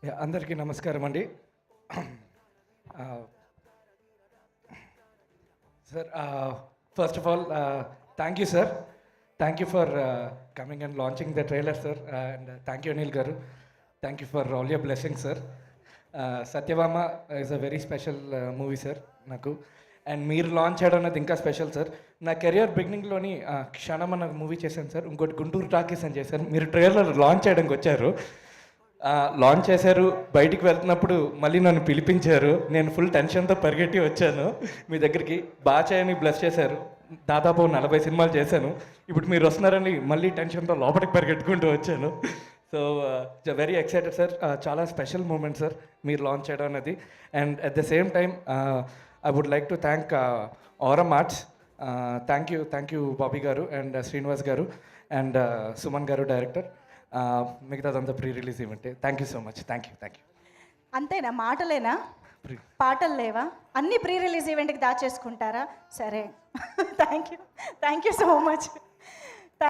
అందరికీ నమస్కారం అండి. Sir, first of all thank you sir. Thank you for coming and launching the trailer sir. And thank you Anil గారు. Thank you for all your blessings sir. Satyabhama is a very special movie sir నాకు. And మీరు launch చేయడం అనేది ఇంకా special sir. నా career బిగినింగ్లోని క్షణం అన్న movie చేశాను సార్. ఇంకోటి గుంటూరు టాకీస్ అని చేశాను. మీరు ట్రైలర్ లాంచ్ చేయడానికి వచ్చారు, లాంచ్ చేశారు. బయటికి వెళ్తున్నప్పుడు మళ్ళీ నన్ను పిలిపించారు. నేను ఫుల్ టెన్షన్తో పరిగెట్టి వచ్చాను మీ దగ్గరికి. బాగా చేయని బ్లెస్ చేశారు. దాదాపు 40 సినిమాలు చేశాను. ఇప్పుడు మీరు వస్తున్నారని మళ్ళీ టెన్షన్తో లోపలికి పరిగెట్టుకుంటూ వచ్చాను. So very excited sir. చాలా స్పెషల్ మూమెంట్ సార్ మీరు లాంచ్ చేయడం అనేది. And at the same time I would like to thank Aurum Arts. Thank you Bobby గారు అండ్ శ్రీనివాస్ గారు అండ్ సుమన్ గారు డైరెక్టర్. మిగతాదంతా pre release event. Thank you so much. Thank you. అంతేనా? మాటలేనా? పాటలు లేవా? అన్ని ప్రీ రిలీజ్ ఈవెంట్కి దాచేసుకుంటారా? సరే, థ్యాంక్ యూ సో మచ్.